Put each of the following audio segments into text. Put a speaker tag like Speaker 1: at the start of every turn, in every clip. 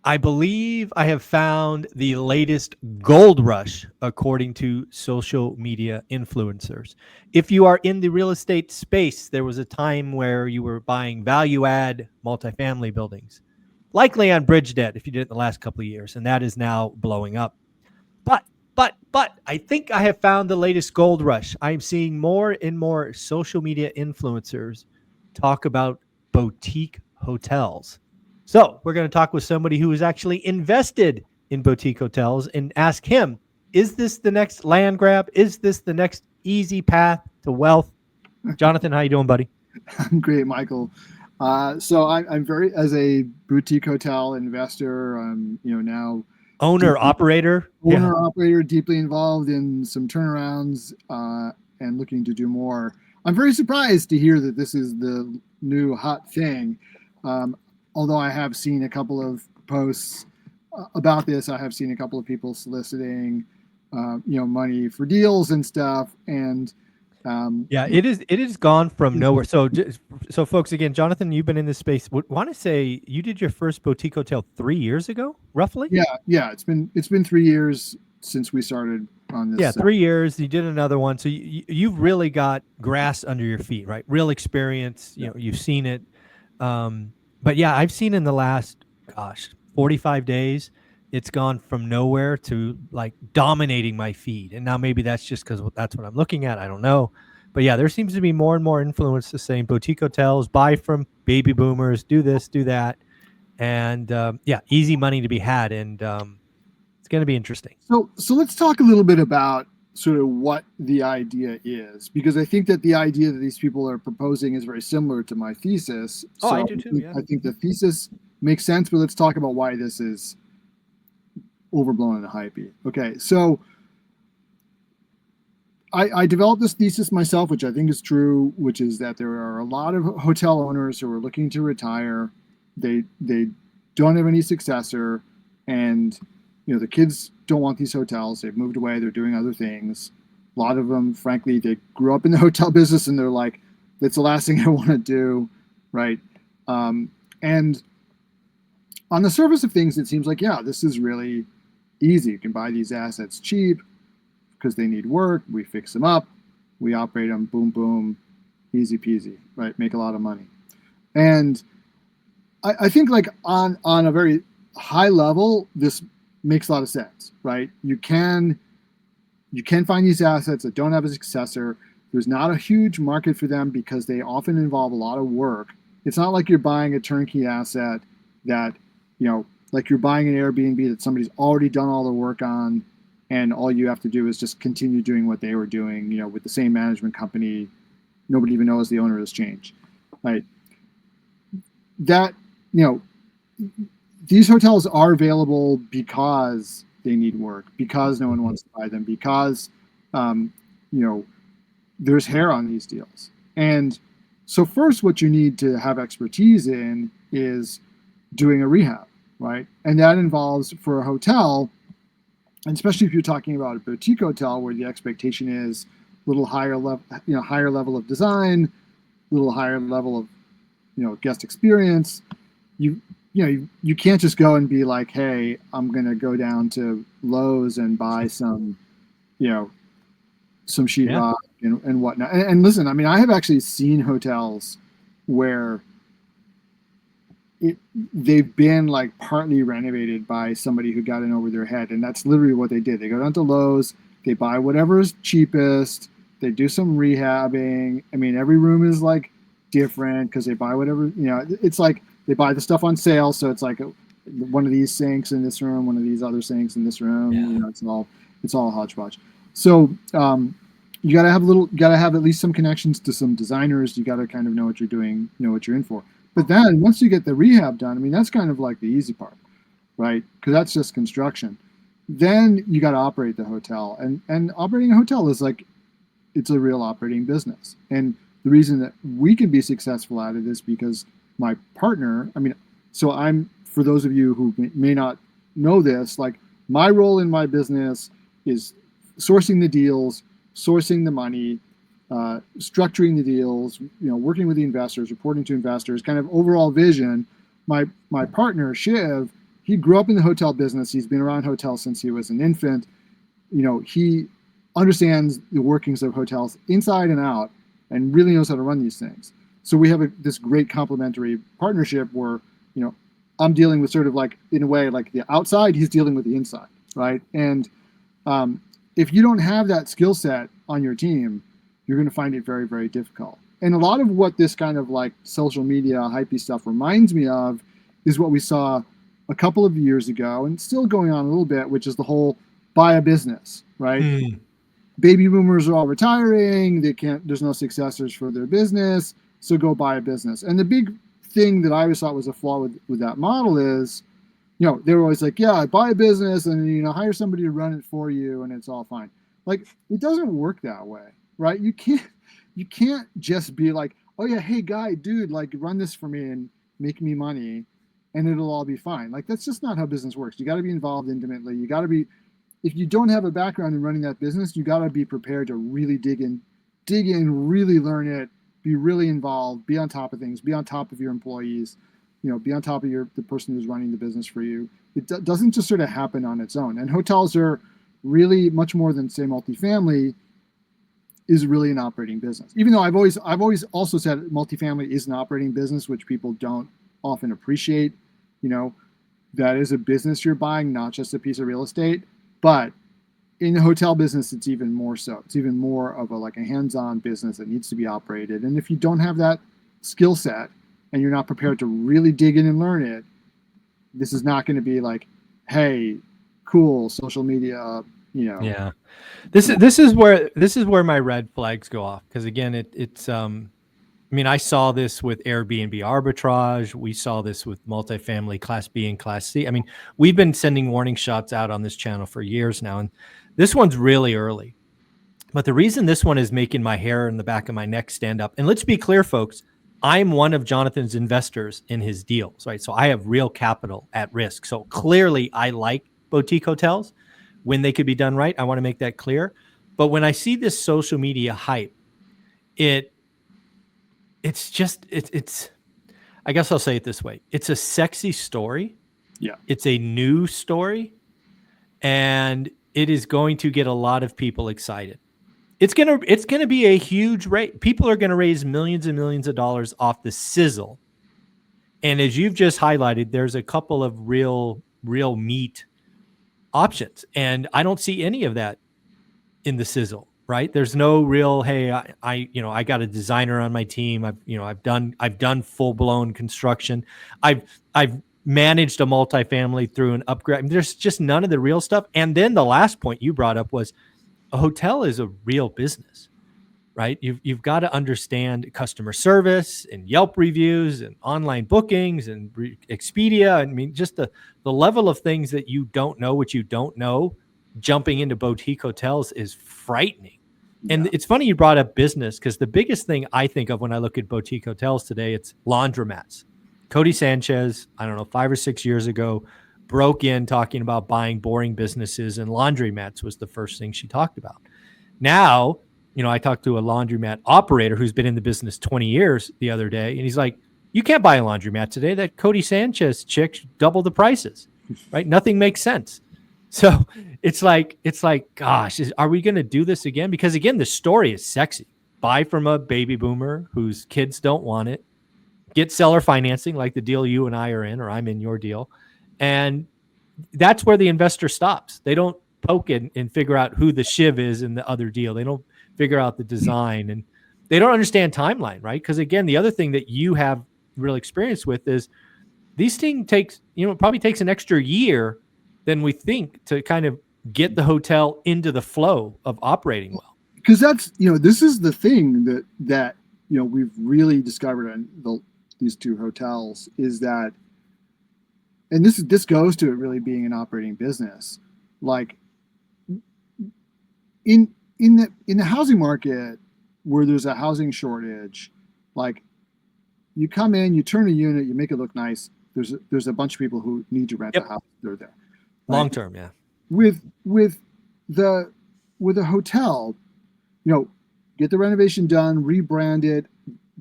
Speaker 1: I believe I have found the latest gold rush according to social media influencers. If you are in the real estate space, there was a time where you were buying value add multifamily buildings, likely on bridge debt if you did it in the last couple of years, and that is now blowing up. But but I think I have found the latest gold rush. I'm seeing more and more social media influencers talk about boutique hotels. So we're going to talk with somebody who is actually invested in boutique hotels and ask him, is this the next land grab? Is this the next easy path to wealth? Jonathan, how you doing, buddy?
Speaker 2: I'm great, Michael. So I'm very, as a boutique hotel investor, now
Speaker 1: Owner,
Speaker 2: deeply
Speaker 1: operator. Yeah.
Speaker 2: owner operator, deeply involved in some turnarounds and looking to do more. I'm very surprised to hear that this is the new hot thing. Um, Although I have seen a couple of posts about this, I have seen a couple of people soliciting, money for deals and stuff, and um,
Speaker 1: Yeah, it is gone from nowhere. So folks, again, Jonathan, you've been in this space. Want to say you did your first boutique hotel 3 years ago, roughly?
Speaker 2: yeah, it's been 3 years since we started on
Speaker 1: Yeah,
Speaker 2: this.
Speaker 1: 3 years. You did another one, so you've really got grass under your feet, right? Real experience.
Speaker 2: Yeah.
Speaker 1: You've seen it. But yeah, I've seen in the last, gosh, 45 days, it's gone from nowhere to like dominating my feed, and now maybe that's just because that's what I'm looking at. I don't know, but yeah, there seems to be more and more influence to saying boutique hotels, buy from baby boomers, do this, do that, and yeah, easy money to be had, and it's going to be interesting.
Speaker 2: So let's talk a little bit about sort of what the idea is, because I think that the idea that these people are proposing is very similar to my thesis.
Speaker 1: Oh, I
Speaker 2: So
Speaker 1: do too. Yeah.
Speaker 2: I think the thesis makes sense, but let's talk about why this is overblown and hypey. Okay, so I developed this thesis myself, which I think is true, which is that there are a lot of hotel owners who are looking to retire. They don't have any successor, and the kids don't want these hotels. They've moved away. They're doing other things. A lot of them, frankly, they grew up in the hotel business, and they're like, "That's the last thing I want to do," right? And on the surface of things, it seems like, yeah, this is really easy. You can buy these assets cheap because they need work. We fix them up, we operate them, boom, boom, easy peasy, right? Make a lot of money. And I think like on a very high level, this makes a lot of sense, right? You can find these assets that don't have a successor. There's not a huge market for them because they often involve a lot of work. It's not like you're buying a turnkey asset that, like you're buying an Airbnb that somebody's already done all the work on, and all you have to do is just continue doing what they were doing, with the same management company. Nobody even knows the owner has changed, right? That, these hotels are available because they need work, because no one wants to buy them, because, um, you know, there's hair on these deals. And so first, what you need to have expertise in is doing a rehab, right? And that involves, for a hotel, and especially if you're talking about a boutique hotel where the expectation is a little higher level, higher level of design, a little higher level of, guest experience. You can't just go and be like, hey, I'm gonna go down to Lowe's and buy you know, some
Speaker 1: Yeah.
Speaker 2: sheetrock and whatnot. And listen, I mean, I have actually seen hotels where they've been like partly renovated by somebody who got in over their head, and that's literally what they did. They go down to Lowe's, they buy whatever's cheapest, they do some rehabbing. I mean, every room is like different because they buy whatever, it's like they buy the stuff on sale, so it's like one of these sinks in this room, one of these other sinks in this room.
Speaker 1: Yeah.
Speaker 2: It's all hodgepodge. So you got to have at least some connections to some designers. You got to kind of know what you're doing, know what you're in for. But then once you get the rehab done, I mean, that's kind of like the easy part, right? Because that's just construction. Then you got to operate the hotel, and operating a hotel is like, it's a real operating business. And the reason that we can be successful at it is because my partner, I mean, so for those of you who may not know this, like my role in my business is sourcing the deals, sourcing the money, structuring the deals, working with the investors, reporting to investors, kind of overall vision. My partner Shiv, he grew up in the hotel business. He's been around hotels since he was an infant. He understands the workings of hotels inside and out and really knows how to run these things. So we have this great complementary partnership where, I'm dealing with sort of like, in a way, like the outside, he's dealing with the inside, right? And if you don't have that skill set on your team, you're going to find it very, very difficult. And a lot of what this kind of like social media hypey stuff reminds me of is what we saw a couple of years ago, and still going on a little bit, which is the whole buy a business, right? Baby boomers are all retiring. There's no successors for their business. So go buy a business. And the big thing that I always thought was a flaw with that model is, they were always like, yeah, buy a business and, hire somebody to run it for you and it's all fine. Like, it doesn't work that way, right? You can't just be like, oh yeah, hey guy, dude, like run this for me and make me money and it'll all be fine. Like, that's just not how business works. You got to be involved intimately. You got to be, if you don't have a background in running that business, you got to be prepared to really dig in, really learn it, be really involved, be on top of things, be on top of your employees, be on top of the person who's running the business for you. It doesn't just sort of happen on its own. And hotels are really much more than, say, multifamily is really an operating business. Even though I've always also said multifamily is an operating business, which people don't often appreciate. That is a business you're buying, not just a piece of real estate. But in the hotel business, it's even more so. It's even more of a hands-on business that needs to be operated. And if you don't have that skill set and you're not prepared to really dig in and learn it, this is not going to be like, hey, cool, social media,
Speaker 1: Yeah. This is where my red flags go off. Because again, I saw this with Airbnb arbitrage. We saw this with multifamily Class B and Class C. We've been sending warning shots out on this channel for years now, and this one's really early. But the reason this one is making my hair in the back of my neck stand up, and let's be clear, folks, I'm one of Jonathan's investors in his deals, right? So I have real capital at risk. So clearly I like boutique hotels when they could be done right. I want to make that clear. But when I see this social media hype, it's I guess I'll say it this way. It's a sexy story.
Speaker 2: Yeah.
Speaker 1: It's a new story, and it is going to get a lot of people excited. It's gonna be a huge rate. People are gonna raise millions and millions of dollars off the Sizzle. And as you've just highlighted, there's a couple of real meat options. And I don't see any of that in the Sizzle. Right? There's no real, hey, I got a designer on my team. I've done full blown construction. I've managed a multifamily through an upgrade. There's just none of the real stuff. And then the last point you brought up was a hotel is a real business, right? You've got to understand customer service and Yelp reviews and online bookings and Expedia. Just the level of things that you don't know, what you don't know, jumping into boutique hotels is frightening. And it's funny you brought up business, because the biggest thing I think of when I look at boutique hotels today, it's laundromats. Cody Sanchez, I don't know, 5 or 6 years ago, broke in talking about buying boring businesses, and laundromats was the first thing she talked about. Now, I talked to a laundromat operator who's been in the business 20 years the other day, and he's like, you can't buy a laundromat today. That Cody Sanchez chick doubled the prices, right? Nothing makes sense. So it's like, gosh, are we going to do this again? Because again, the story is sexy. Buy from a baby boomer whose kids don't want it. Get seller financing like the deal you and I are in, or I'm in your deal. And that's where the investor stops. They don't poke in and figure out who the shiv is in the other deal. They don't figure out the design, and they don't understand timeline, right? Because again, the other thing that you have real experience with is these things probably takes an extra year than we think to kind of get the hotel into the flow of operating well.
Speaker 2: Because that's, this is the thing that we've really discovered in these two hotels is that, and this goes to it really being an operating business. Like in the housing market where there's a housing shortage, like you come in, you turn a unit, you make it look nice. There's a bunch of people who need to rent the house. They're there.
Speaker 1: Long term, yeah.
Speaker 2: With a hotel, get the renovation done, rebrand it,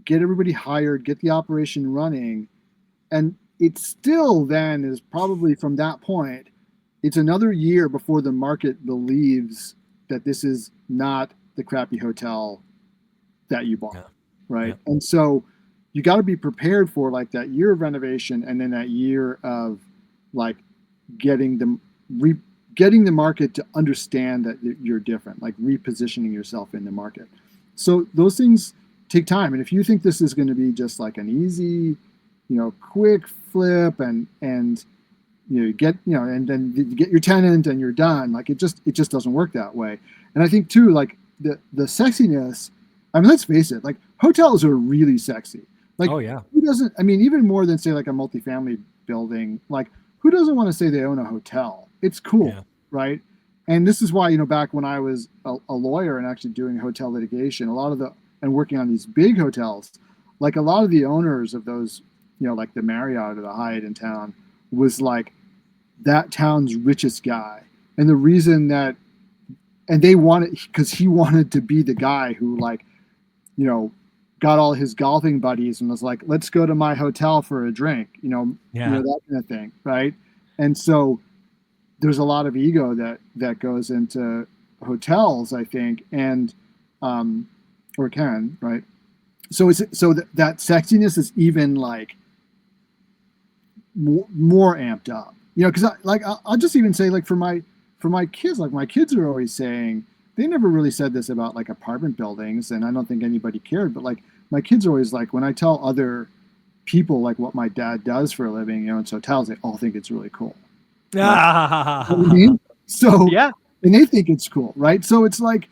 Speaker 2: get everybody hired, get the operation running, and it still then is probably from that point, it's another year before the market believes that this is not the crappy hotel that you bought,
Speaker 1: Yeah.
Speaker 2: right?
Speaker 1: Yeah.
Speaker 2: And so you got to be prepared for like that year of renovation and then that year of like getting the getting the market to understand that you're different, like repositioning yourself in the market. So those things take time. And if you think this is going to be just like an easy, quick flip and get and then you get your tenant and you're done, like it just doesn't work that way. And I think too, like the sexiness, I mean, let's face it, like hotels are really sexy. Like
Speaker 1: Oh yeah.
Speaker 2: who doesn't, I mean, even more than say like a multifamily building, like who doesn't want to say they own a hotel? It's cool,
Speaker 1: Yeah.
Speaker 2: right? And this is why, back when I was a lawyer and actually doing hotel litigation, a lot of the and working on these big hotels, like a lot of the owners of those, like the Marriott or the Hyatt in town was like that town's richest guy. And the reason that, and they wanted, because he wanted to be the guy who, like, you know, got all his golfing buddies and was like, let's go to my hotel for a drink,
Speaker 1: Yeah.
Speaker 2: that kind of thing. Right. And so there's a lot of ego that goes into hotels, I think, and, or can, right. So that sexiness is even like more amped up, because I'll just even say, like, for my kids, like my kids are always saying, they never really said this about like apartment buildings, and I don't think anybody cared, but like my kids are always like, when I tell other people like what my dad does for a living, in hotels, they all think it's really cool. Right? You know what I mean? So,
Speaker 1: Yeah.
Speaker 2: and they think it's cool, right? So it's like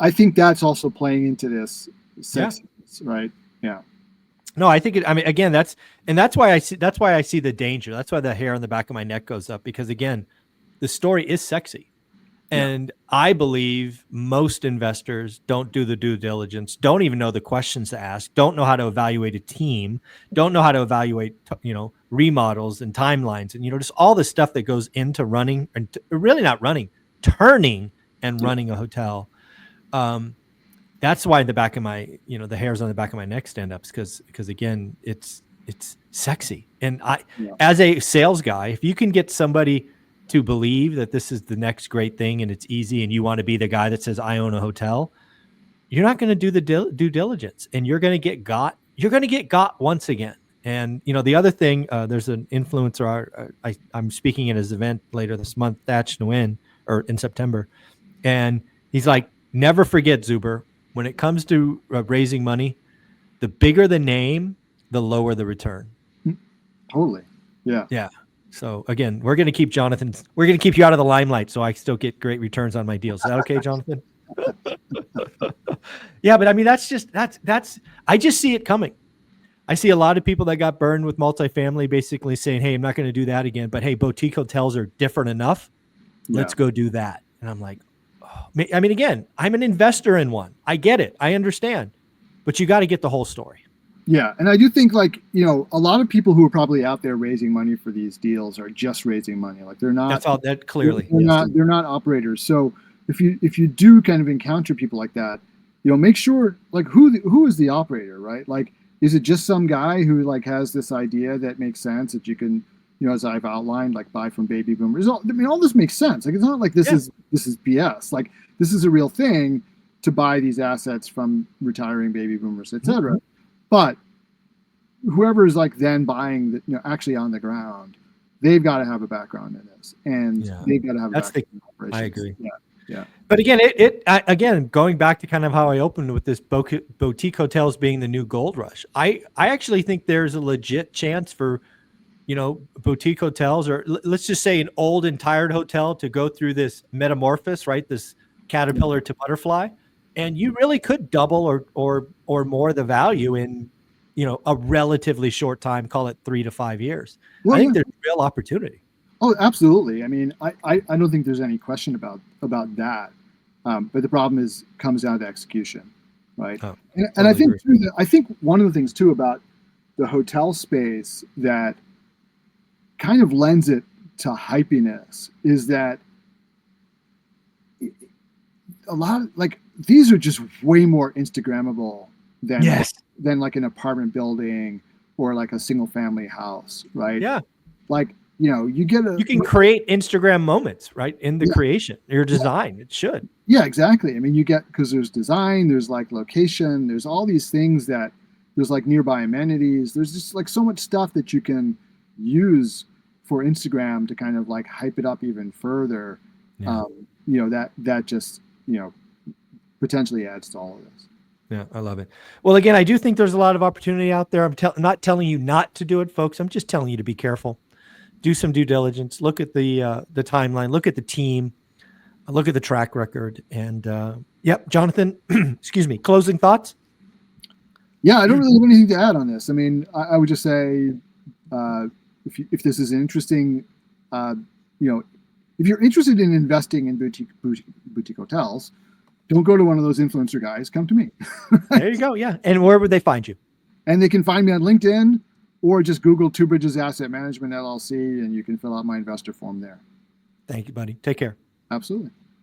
Speaker 2: I think that's also playing into this sexiness, right? Yeah.
Speaker 1: No, I think I mean, again, that's why I see the danger. That's why the hair on the back of my neck goes up, because again, the story is sexy. And I believe most investors don't do the due diligence, don't even know the questions to ask, don't know how to evaluate a team, don't know how to evaluate, remodels and timelines, and, just all the stuff that goes into running, and really not running, turning and running a hotel. That's why the back of my, the hairs on the back of my neck stand up, because again, it's sexy. And as a sales guy, if you can get somebody to believe that this is the next great thing and it's easy, and you want to be the guy that says, I own a hotel, you're not going to do the due diligence, and you're going to get got. You're going to get got once again. And, the other thing, there's an influencer, I'm speaking at his event later this month, Thatch Nguyen, or in September. And he's like, never forget, Zuber, when it comes to raising money, the bigger the name, the lower the return.
Speaker 2: Totally. Yeah.
Speaker 1: Yeah. So again, we're going to keep you out of the limelight, so I still get great returns on my deals. Is that okay, Jonathan? Yeah, but I mean, that's I just see it coming. I see a lot of people that got burned with multifamily basically saying, hey, I'm not going to do that again, but hey, boutique hotels are different enough. Let's go do that. And I'm like, I mean, again, I'm an investor in one. I get it. I understand. But you got to get the whole story.
Speaker 2: Yeah. And I do think, like, a lot of people who are probably out there raising money for these deals are just raising money. Like, they're not.
Speaker 1: That's all. That clearly.
Speaker 2: They're not operators. So if you do kind of encounter people like that, make sure, like, who is the operator, right? Like, is it just some guy who, like, has this idea that makes sense that you can, as I've outlined, like, buy from baby boomers? I mean, all this makes sense. Like, it's not like this is BS. Like, this is a real thing to buy these assets from retiring baby boomers, et cetera. Mm-hmm. But whoever is, like, then buying, actually on the ground, they've got to have a background in this, and they've got to have a background in operations.
Speaker 1: I agree.
Speaker 2: Yeah.
Speaker 1: But again, again, going back to kind of how I opened with this boutique hotels being the new gold rush, I actually think there's a legit chance for, boutique hotels, or let's just say an old and tired hotel, to go through this metamorphosis, right? This caterpillar to butterfly, and you really could double or more the value in, a relatively short time, call it 3 to 5 years. Well, I think there's real opportunity.
Speaker 2: Oh, absolutely. I mean, I don't think there's any question about that. But the problem comes down to execution, right? Oh, and I think I think one of the things too about the hotel space that kind of lends it to hypiness is that a lot of, like, these are just way more Instagrammable than like an apartment building or like a single family house, right?
Speaker 1: Yeah.
Speaker 2: Like, you get
Speaker 1: You can create Instagram moments, right? In the creation, your design, it should.
Speaker 2: Yeah, exactly. I mean, because there's design, there's like location, there's all these things there's like nearby amenities. There's just like so much stuff that you can use for Instagram to kind of like hype it up even further.
Speaker 1: Yeah.
Speaker 2: That just, potentially adds to all of this.
Speaker 1: Yeah, I love it. Well, again, I do think there's a lot of opportunity out there. I'm not telling you not to do it, folks. I'm just telling you to be careful. Do some due diligence. Look at the timeline. Look at the team. Look at the track record. And yep, Jonathan, excuse me, closing thoughts?
Speaker 2: Yeah, I don't really have anything to add on this. I mean, I would just say if this is interesting, if you're interested in investing in boutique hotels, don't go to one of those influencer guys. Come to me.
Speaker 1: There you go. Yeah. And where would they find you?
Speaker 2: And they can find me on LinkedIn, or just Google Two Bridges Asset Management LLC, and you can fill out my investor form there.
Speaker 1: Thank you, buddy. Take care.
Speaker 2: Absolutely.